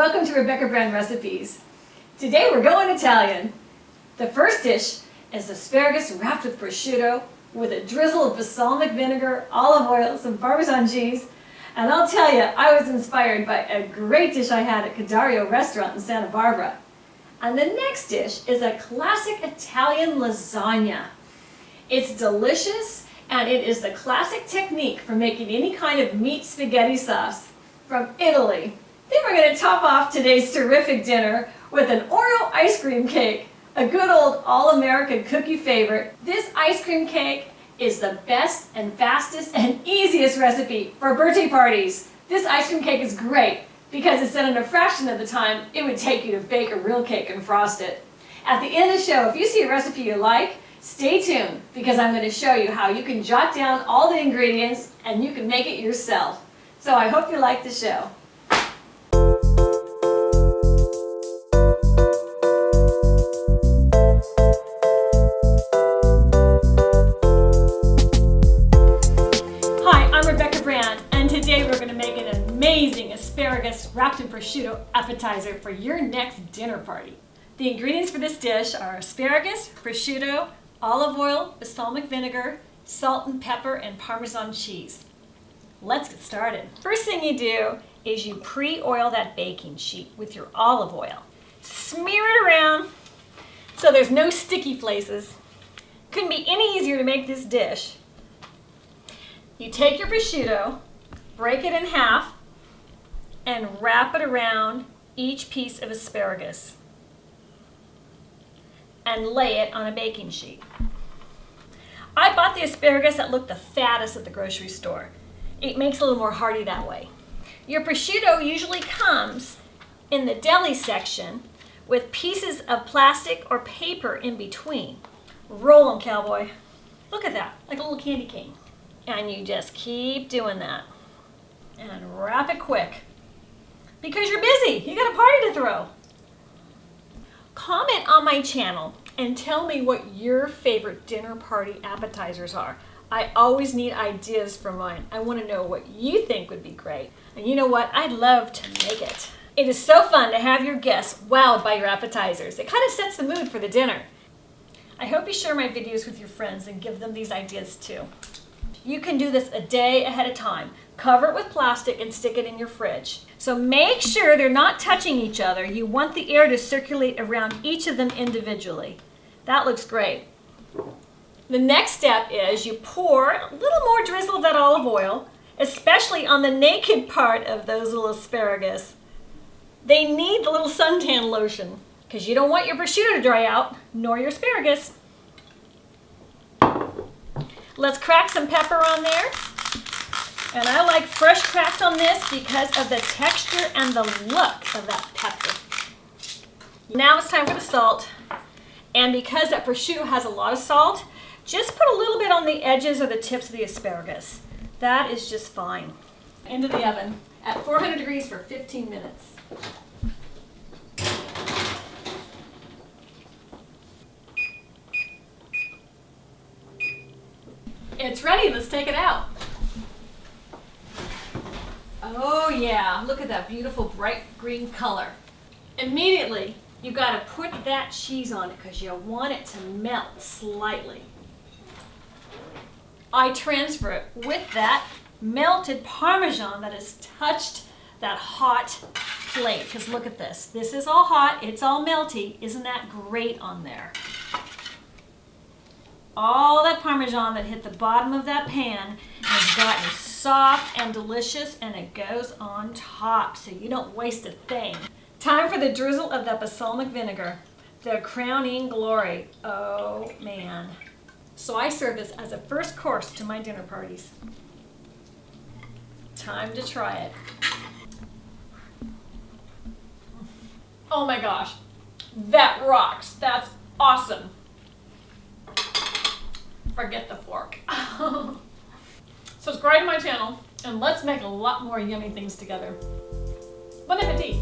Welcome to Rebecca Brand Recipes. Today we're going Italian. The first dish is asparagus wrapped with prosciutto with a drizzle of balsamic vinegar, olive oil, some Parmesan cheese. And I'll tell you, I was inspired by a great dish I had at Cadario restaurant in Santa Barbara. And the next dish is a classic Italian lasagna. It's delicious, and it is the classic technique for making any kind of meat spaghetti sauce from Italy. Then we're going to top off today's terrific dinner with an Oreo ice cream cake, a good old all-American cookie favorite. This ice cream cake is the best and fastest and easiest recipe for birthday parties. This ice cream cake is great because it's done in a fraction of the time it would take you to bake a real cake and frost it. At the end of the show, if you see a recipe you like, stay tuned because I'm going to show you how you can jot down all the ingredients and you can make it yourself. So I hope you like the show. Today we're going to make an amazing asparagus wrapped in prosciutto appetizer for your next dinner party. The ingredients for this dish are asparagus, prosciutto, olive oil, balsamic vinegar, salt and pepper, and Parmesan cheese. Let's get started. First thing you do is you pre-oil that baking sheet with your olive oil. Smear it around so there's no sticky places. Couldn't be any easier to make this dish. You take your prosciutto, break it in half, and wrap it around each piece of asparagus and lay it on a baking sheet. I bought the asparagus that looked the fattest at the grocery store. It makes it a little more hearty that way. Your prosciutto usually comes in the deli section with pieces of plastic or paper in between. Roll them, cowboy. Look at that, like a little candy cane. And you just keep doing that. And wrap it quick. Because you're busy. You got a party to throw. Comment on my channel and tell me what your favorite dinner party appetizers are. I always need ideas for mine. I want to know what you think would be great. And you know what? I'd love to make it. It is so fun to have your guests wowed by your appetizers. It kind of sets the mood for the dinner. I hope you share my videos with your friends and give them these ideas too. You can do this a day ahead of time. Cover it with plastic and stick it in your fridge. So make sure they're not touching each other. You want the air to circulate around each of them individually. That looks great. The next step is you pour a little more drizzle of that olive oil, especially on the naked part of those little asparagus. They need the little suntan lotion because you don't want your prosciutto to dry out, nor your asparagus. Let's crack some pepper on there. And I like fresh cracked on this because of the texture and the look of that pepper. Now it's time for the salt. And because that prosciutto has a lot of salt, just put a little bit on the edges or the tips of the asparagus. That is just fine. Into the oven at 400 degrees for 15 minutes. It's ready. Let's take it out. Oh yeah, look at that beautiful bright green color. Immediately, you got to put that cheese on it because you want it to melt slightly. I transfer it with that melted Parmesan that has touched that hot plate. Because look at this. This is all hot. It's all melty. Isn't that great on there? All that Parmesan that hit the bottom of that pan has gotten soft and delicious, and it goes on top so you don't waste a thing. Time for the drizzle of that balsamic vinegar, the crowning glory. Oh man. So I serve this as a first course to my dinner parties. Time to try it. Oh my gosh, that rocks. That's awesome. Forget the fork. Subscribe to my channel and let's make a lot more yummy things together. Bon appetit!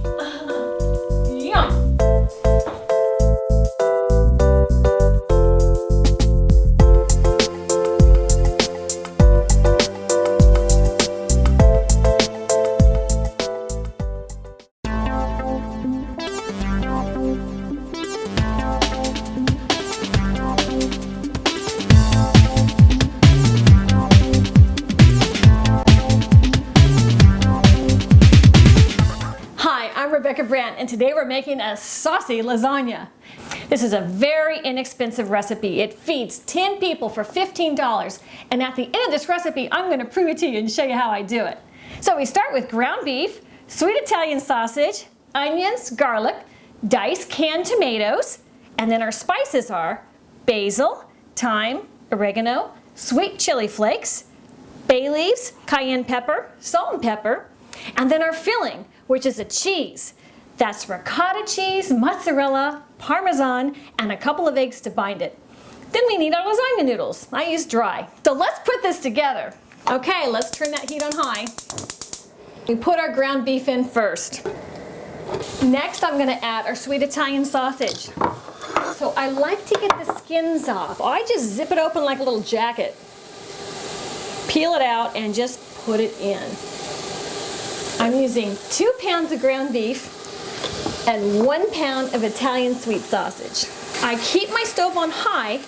Yum! today we're making a saucy lasagna. This is a very inexpensive recipe. It feeds 10 people for $15, and at the end of this recipe, I'm going to prove it to you and show you how I do it. So we start with ground beef, sweet Italian sausage, onions, garlic, diced canned tomatoes, and then our spices are basil, thyme, oregano, sweet chili flakes, bay leaves, cayenne pepper, salt and pepper, and then our filling, which is a cheese. That's ricotta cheese, mozzarella, parmesan, and a couple of eggs to bind it. Then we need our lasagna noodles. I use dry. So let's put this together. Okay, let's turn that heat on high. We put our ground beef in first. Next, I'm gonna add our sweet Italian sausage. So I like to get the skins off. I just zip it open like a little jacket. Peel it out and just put it in. I'm using 2 pounds of ground beef and 1 pound of Italian sweet sausage. I keep my stove on high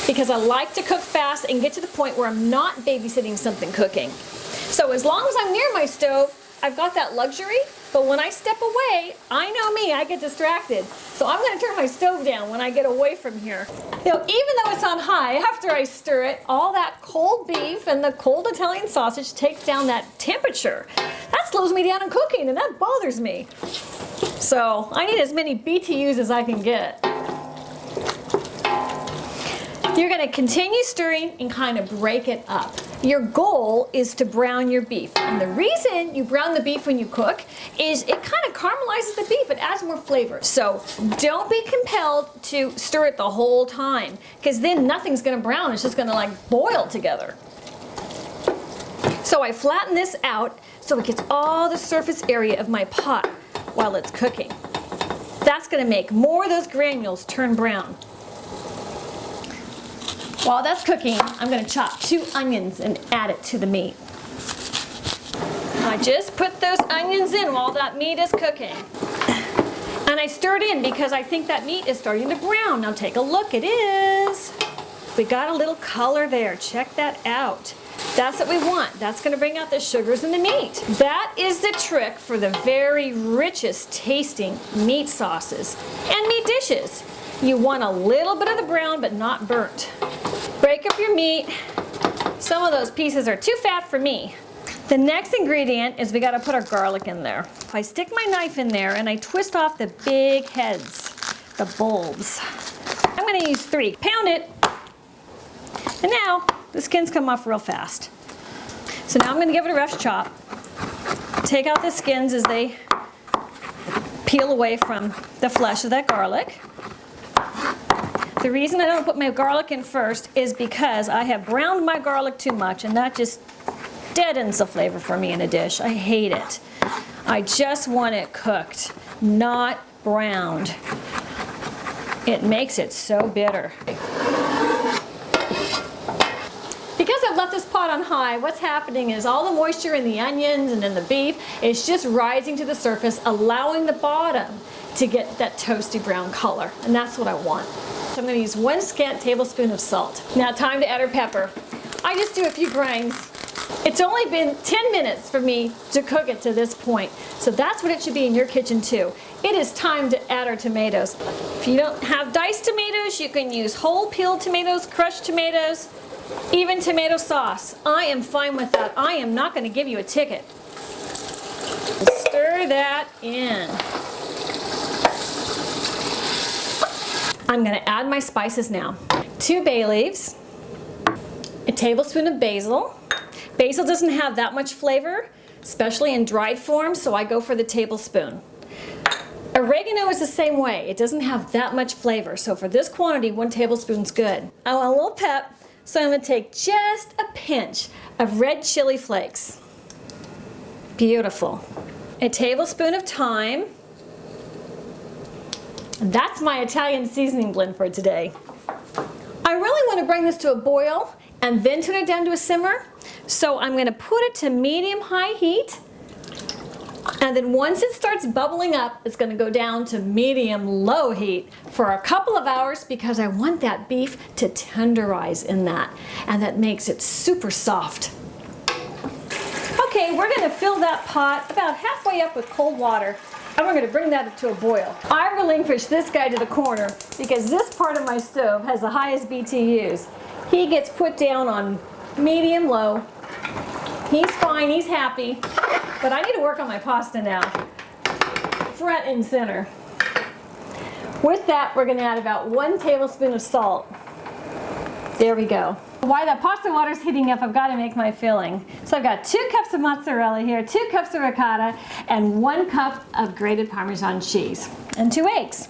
because I like to cook fast and get to the point where I'm not babysitting something cooking. So as long as I'm near my stove, I've got that luxury, but when I step away, I know me, I get distracted. So I'm gonna turn my stove down when I get away from here. Now, even though it's on high, after I stir it, all that cold beef and the cold Italian sausage takes down that temperature. That slows me down in cooking, and that bothers me. So I need as many BTUs as I can get. You're gonna continue stirring and kind of break it up. Your goal is to brown your beef. And the reason you brown the beef when you cook is it kind of caramelizes the beef. It adds more flavor. So don't be compelled to stir it the whole time, because then nothing's gonna brown. It's just gonna like boil together. So I flatten this out so it gets all the surface area of my pot while it's cooking. That's gonna make more of those granules turn brown. While that's cooking, I'm gonna chop 2 onions and add it to the meat. I just put those onions in while that meat is cooking. And I stir it in because I think that meat is starting to brown. Now take a look, it is. We got a little color there, check that out. That's what we want. That's gonna bring out the sugars in the meat. That is the trick for the very richest tasting meat sauces and meat dishes. You want a little bit of the brown, but not burnt. Break up your meat. Some of those pieces are too fat for me. The next ingredient is we gotta put our garlic in there. I stick my knife in there and I twist off the big heads, the bulbs. I'm gonna use 3. Pound it. And now, the skins come off real fast. So now I'm gonna give it a rough chop. Take out the skins as they peel away from the flesh of that garlic. The reason I don't put my garlic in first is because I have browned my garlic too much, and that just deadens the flavor for me in a dish. I hate it. I just want it cooked, not browned. It makes it so bitter. Because I've left this pot on high, what's happening is all the moisture in the onions and in the beef is just rising to the surface, allowing the bottom to get that toasty brown color, and that's what I want. So I'm going to use 1 scant tablespoon of salt. Now time to add our pepper. I just do a few grinds. It's only been 10 minutes for me to cook it to this point, so that's what it should be in your kitchen too. It is time to add our tomatoes. If you don't have diced tomatoes, you can use whole peeled tomatoes, crushed tomatoes, even tomato sauce. I am fine with that. I am not going to give you a ticket. Stir that in. I'm going to add my spices now. 2 bay leaves, a tablespoon of basil. Basil doesn't have that much flavor, especially in dried form, so I go for the tablespoon. Oregano is the same way. It doesn't have that much flavor, so for this quantity, 1 tablespoon's good. I want a little pep, so I'm going to take just a pinch of red chili flakes. Beautiful. A tablespoon of thyme. That's my Italian seasoning blend for today. I really want to bring this to a boil and then turn it down to a simmer. So I'm going to put it to medium-high heat. And then once it starts bubbling up, it's going to go down to medium-low heat for a couple of hours because I want that beef to tenderize in that. And that makes it super soft. Okay, we're going to fill that pot about halfway up with cold water. And we're going to bring that to a boil. I relinquish this guy to the corner because this part of my stove has the highest BTUs. He gets put down on medium low. He's fine, he's happy. But I need to work on my pasta now. Front and center. With that, we're going to add about 1 tablespoon of salt. There we go. While that pasta water is heating up, I've got to make my filling. So I've got 2 cups of mozzarella here, 2 cups of ricotta, and 1 cup of grated Parmesan cheese, and 2 eggs.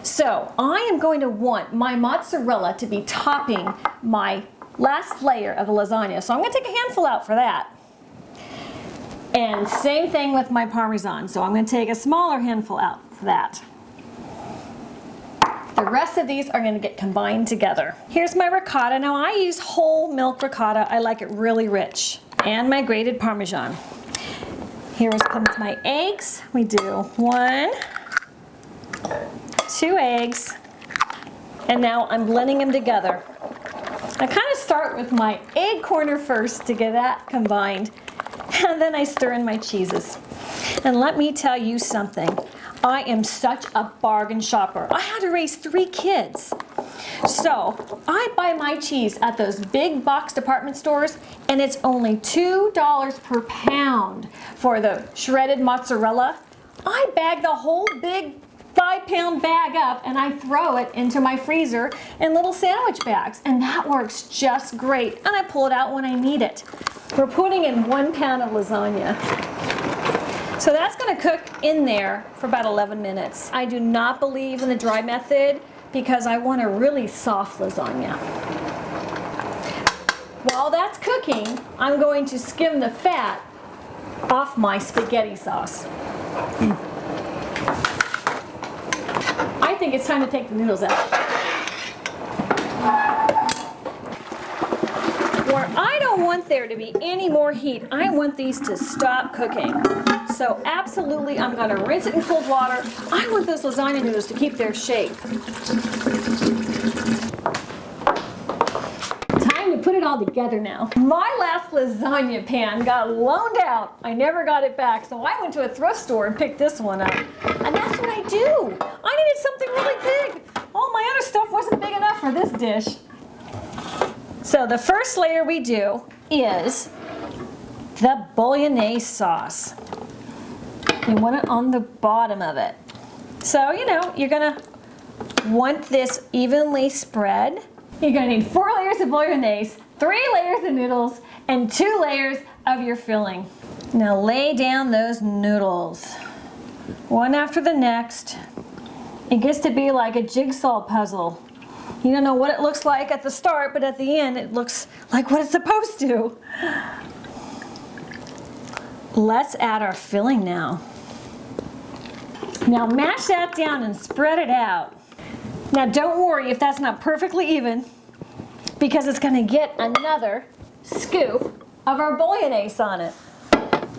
So I am going to want my mozzarella to be topping my last layer of the lasagna. So I'm going to take a handful out for that. And same thing with my Parmesan. So I'm going to take a smaller handful out for that. The rest of these are going to get combined together. Here's my ricotta. Now I use whole milk ricotta. I like it really rich. And my grated Parmesan. Here comes my eggs. We do 1, 2 eggs. And now I'm blending them together. I kind of start with my egg corner first to get that combined. And then I stir in my cheeses. And let me tell you something. I am such a bargain shopper. I had to raise 3 kids. So I buy my cheese at those big box department stores, and it's only $2 per pound for the shredded mozzarella. I bag the whole big 5-pound bag up and I throw it into my freezer in little sandwich bags, and that works just great. And I pull it out when I need it. We're putting in 1 pound of lasagna. So that's going to cook in there for about 11 minutes. I do not believe in the dry method because I want a really soft lasagna. While that's cooking, I'm going to skim the fat off my spaghetti sauce. I think it's time to take the noodles out. Where I don't want there to be any more heat, I want these to stop cooking. So absolutely, I'm going to rinse it in cold water. I want those lasagna noodles to keep their shape. Time to put it all together now. My last lasagna pan got loaned out. I never got it back, so I went to a thrift store and picked this one up. And that's what I do. I needed something really big. All my other stuff wasn't big enough for this dish. So the first layer we do is the bolognese sauce. You want it on the bottom of it. So, you know, you're gonna want this evenly spread. You're gonna need 4 layers of bolognese, 3 layers of noodles, and 2 layers of your filling. Now lay down those noodles, one after the next. It gets to be like a jigsaw puzzle. You don't know what it looks like at the start, but at the end it looks like what it's supposed to. Let's add our filling now. Now mash that down and spread it out. Now don't worry if that's not perfectly even, because it's going to get another scoop of our bolognese on it.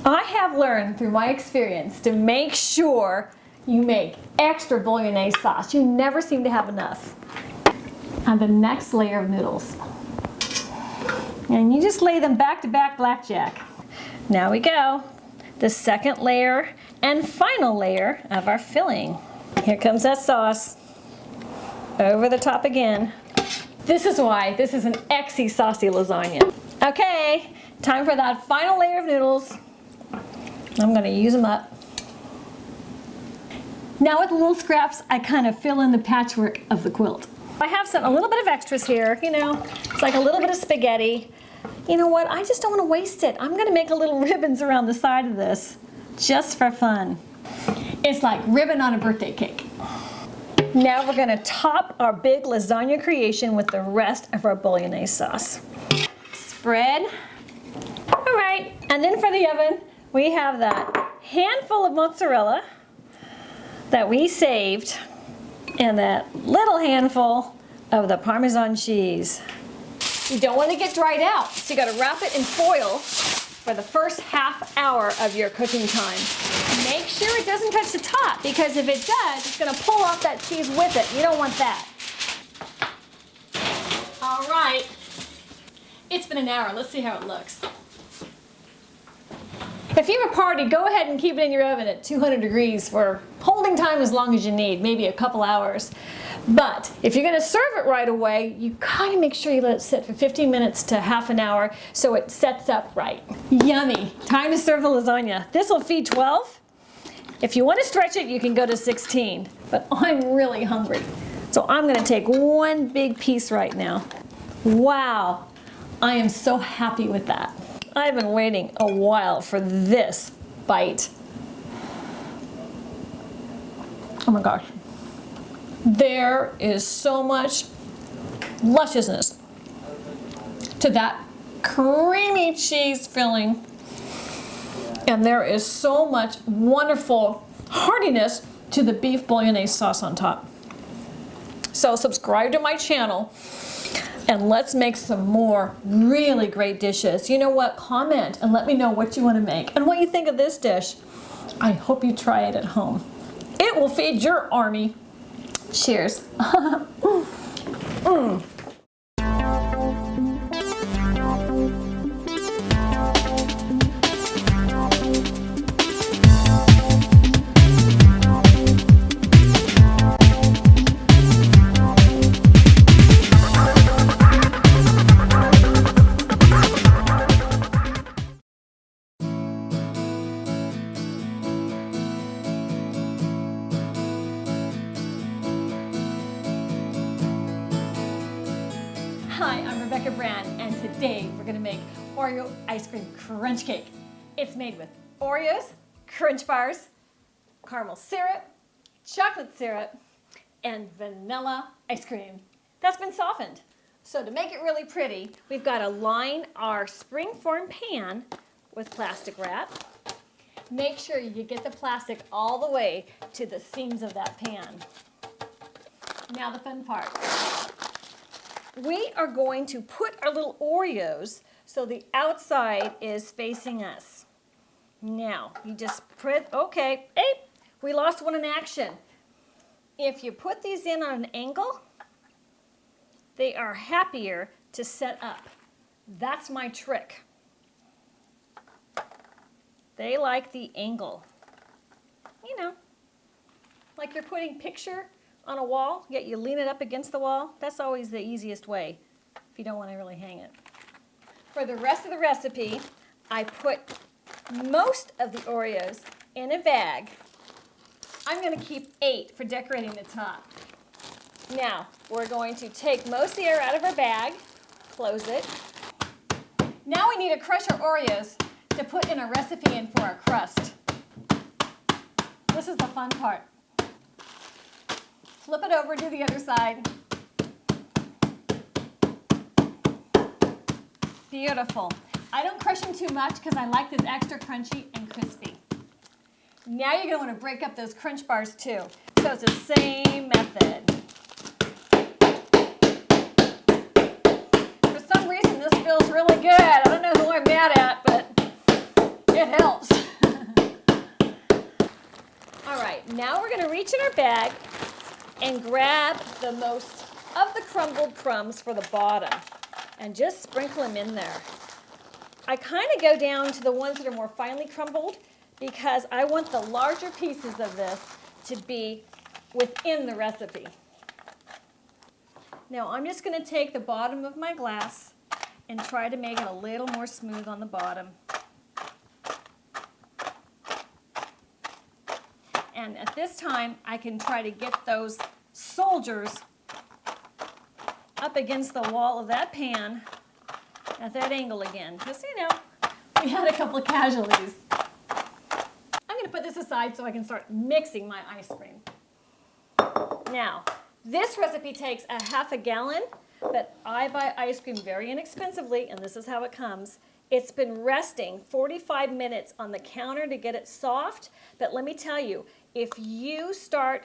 I have learned through my experience to make sure you make extra bolognese sauce. You never seem to have enough. And the next layer of noodles. And you just lay them back to back blackjack. Now we go. The second layer and final layer of our filling. Here comes that sauce. Over the top again. This is why this is an exy saucy lasagna. Okay, time for that final layer of noodles. I'm gonna use them up. Now with the little scraps, I kind of fill in the patchwork of the quilt. I have a little bit of extras here, you know, it's like a little bit of spaghetti. You know what, I just don't want to waste it. I'm gonna make a little ribbons around the side of this, just for fun. It's like ribbon on a birthday cake. Now we're gonna top our big lasagna creation with the rest of our bolognese sauce. Spread. All right, and then for the oven, we have that handful of mozzarella that we saved and that little handful of the Parmesan cheese. You don't want to get dried out, so you got to wrap it in foil for the first half hour of your cooking time. Make sure it doesn't touch the top, because if it does, it's going to pull off that cheese with it. You don't want that. All right, it's been an hour. Let's see how it looks. If you have a party, go ahead and keep it in your oven at 200 degrees for holding time as long as you need, maybe a couple hours. But if you're gonna serve it right away, you gotta make sure you let it sit for 15 minutes to half an hour so it sets up right. Yummy, time to serve the lasagna. This will feed 12. If you want to stretch it, you can go to 16, but I'm really hungry. So I'm gonna take one big piece right now. Wow, I am so happy with that. I've been waiting a while for this bite. Oh my gosh. There is so much lusciousness to that creamy cheese filling. And there is so much wonderful heartiness to the beef bolognese sauce on top. So subscribe to my channel and let's make some more really great dishes. You know what? Comment and let me know what you want to make and what you think of this dish. I hope you try it at home. It will feed your army. Cheers. Hi, I'm Rebecca Brand, and today we're gonna make Oreo ice cream crunch cake. It's made with Oreos, crunch bars, caramel syrup, chocolate syrup, and vanilla ice cream that's been softened. So to make it really pretty, we've got to line our spring-form pan with plastic wrap. Make sure you get the plastic all the way to the seams of that pan. Now the fun part. We are going to put our little Oreos so the outside is facing us. Now, you just put, okay, hey, we lost one in action. If you put these in on an angle, they are happier to set up. That's my trick. They like the angle. You know, like you're putting picture on a wall, yet you lean it up against the wall. That's always the easiest way if you don't want to really hang it. For the rest of the recipe, I put most of the Oreos in a bag. I'm going to keep 8 for decorating the top. Now, we're going to take most of the air out of our bag, close it. Now we need to crush our Oreos to put in a recipe in for our crust. This is the fun part. Flip it over to the other side. Beautiful. I don't crush them too much because I like this extra crunchy and crispy. Now you're going to want to break up those crunch bars too. So it's the same method. For some reason this feels really good. I don't know who I'm mad at, but it helps. All right, now we're going to reach in our bag and grab the most of the crumbled crumbs for the bottom and just sprinkle them in there. I kind of go down to the ones that are more finely crumbled because I want the larger pieces of this to be within the recipe. Now I'm just going to take the bottom of my glass and try to make it a little more smooth on the bottom. And at this time, I can try to get those soldiers up against the wall of that pan at that angle again. Because, you know, we had a couple of casualties. I'm going to put this aside so I can start mixing my ice cream. Now, this recipe takes a half a gallon, but I buy ice cream very inexpensively, and this is how it comes. It's been resting 45 minutes on the counter to get it soft, but let me tell you, if you start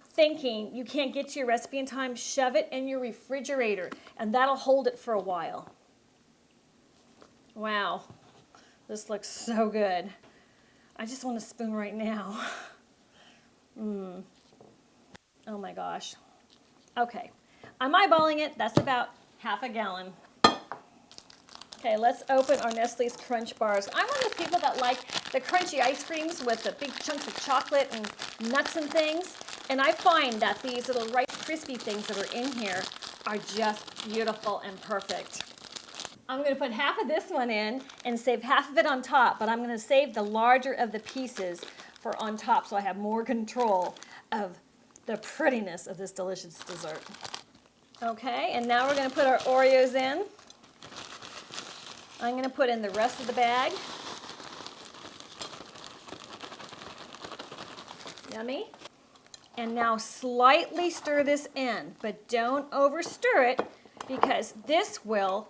thinking you can't get to your recipe in time, shove it in your refrigerator, and that'll hold it for a while. Wow, this looks so good. I just want a spoon right now. Oh my gosh. Okay, I'm eyeballing it. That's about half a gallon. Okay, let's open our Nestle's Crunch Bars. I'm one of those people that like the crunchy ice creams with the big chunks of chocolate and nuts and things. And I find that these little Rice Krispie things that are in here are just beautiful and perfect. I'm going to put half of this one in and save half of it on top, but I'm going to save the larger of the pieces for on top so I have more control of the prettiness of this delicious dessert. Okay, and now we're going to put our Oreos in. I'm going to put in the rest of the bag. Yummy. And now slightly stir this in, but don't over stir it because this will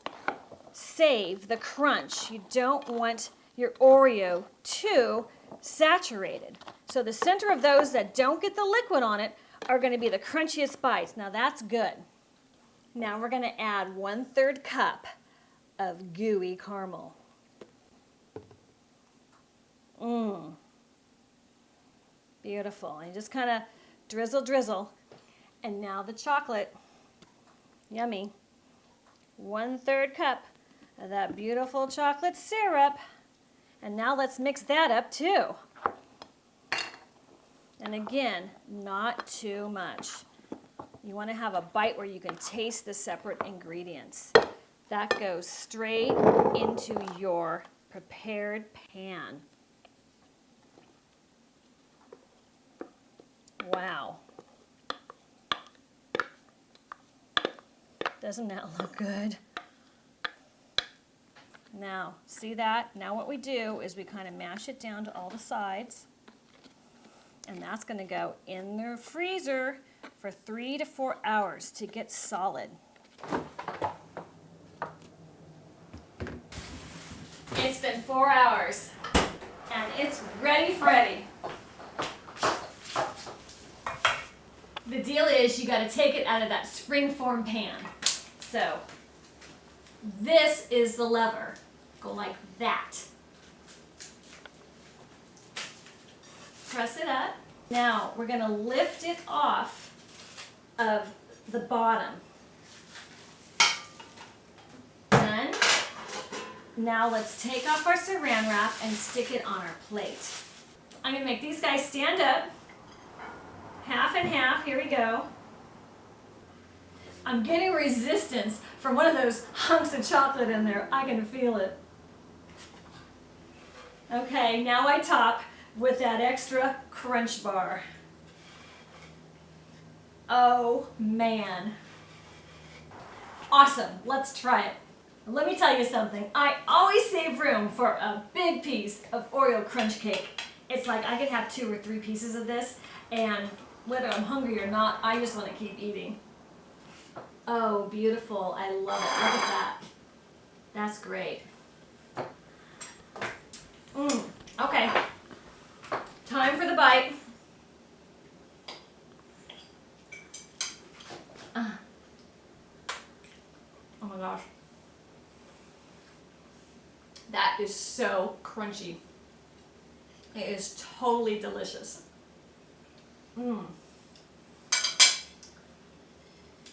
save the crunch. You don't want your Oreo too saturated. So the center of those that don't get the liquid on it are going to be the crunchiest bites. Now that's good. Now we're going to add 1/3 cup of gooey caramel. Beautiful. And just kind of drizzle, drizzle. And now the chocolate. Yummy. 1/3 cup of that beautiful chocolate syrup. And now let's mix that up too. And again, not too much. You want to have a bite where you can taste the separate ingredients. That goes straight into your prepared pan. Wow. Doesn't that look good? Now, see that? Now what we do is we kind of mash it down to all the sides. And that's going to go in the freezer for 3 to 4 hours to get solid. It's been 4 hours and it's ready, Freddy. The deal is you got to take it out of that springform pan. So this is the lever. Go like that. Press it up. Now we're going to lift it off of the bottom. Done. Now let's take off our saran wrap and stick it on our plate. I'm going to make these guys stand up. Half and half. Here we go. I'm getting resistance from one of those hunks of chocolate in there. I can feel it. Okay, now I top with that extra crunch bar. Oh man. Awesome, let's try it. Let me tell you something. I always save room for a big piece of Oreo crunch cake. It's like I could have 2 or 3 pieces of this, and whether I'm hungry or not, I just want to keep eating. Oh, beautiful. I love it. Look at that. That's great. Okay. Time for the bite. Oh my gosh. That is so crunchy. It is totally delicious.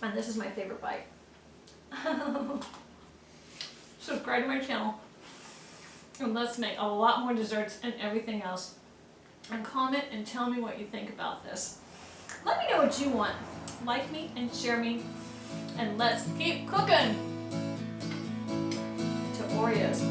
And this is my favorite bite. Subscribe to my channel. And let's make a lot more desserts and everything else. And comment and tell me what you think about this. Let me know what you want. Like me and share me. And let's keep cooking to Oreos.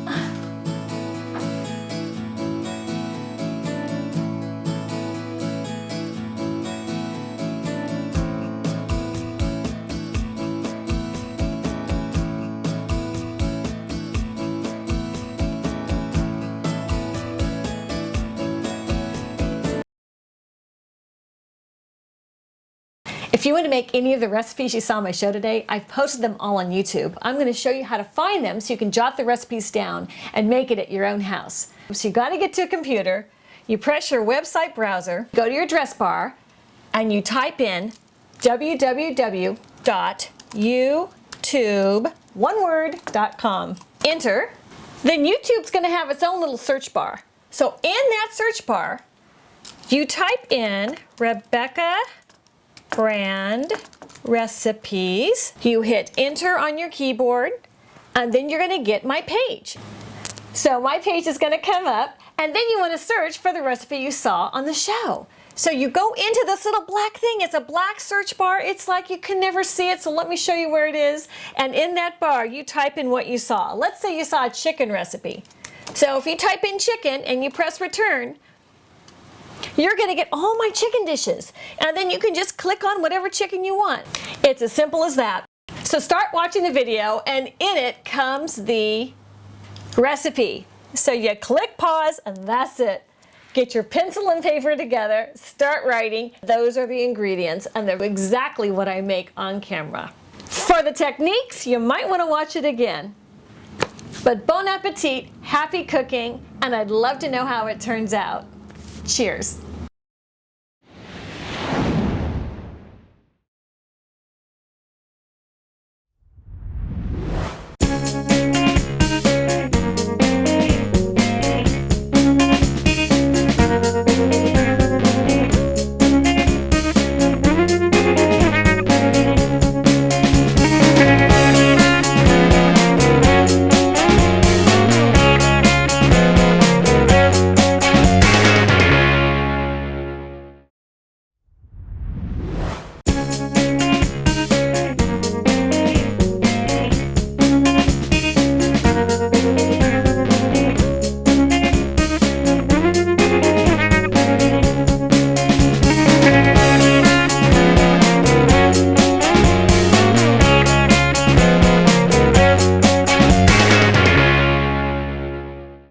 If you want to make any of the recipes you saw on my show today, I've posted them all on YouTube. I'm going to show you how to find them so you can jot the recipes down and make it at your own house. So you got to get to a computer, you press your website browser, go to your address bar, and you type in www.youtube.com. Enter. Then YouTube's going to have its own little search bar. So in that search bar, you type in Rebecca Brand Recipes. You hit enter on your keyboard, and then you're going to get my page. So my page is going to come up, And then you want to search for the recipe you saw on the show. So you go into this little black thing. It's a black search bar. It's like you can never see it, so let me show you where it is. And in that bar, you type in what you saw. Let's say you saw a chicken recipe. So if you type in chicken and you press return, you're going to get all my chicken dishes. And then you can just click on whatever chicken you want. It's as simple as that. So start watching the video, and in it comes the recipe. So you click pause, and that's it. Get your pencil and paper together, start writing. Those are the ingredients, and they're exactly what I make on camera. For the techniques, you might want to watch it again. But bon appetit, happy cooking, and I'd love to know how it turns out. Cheers.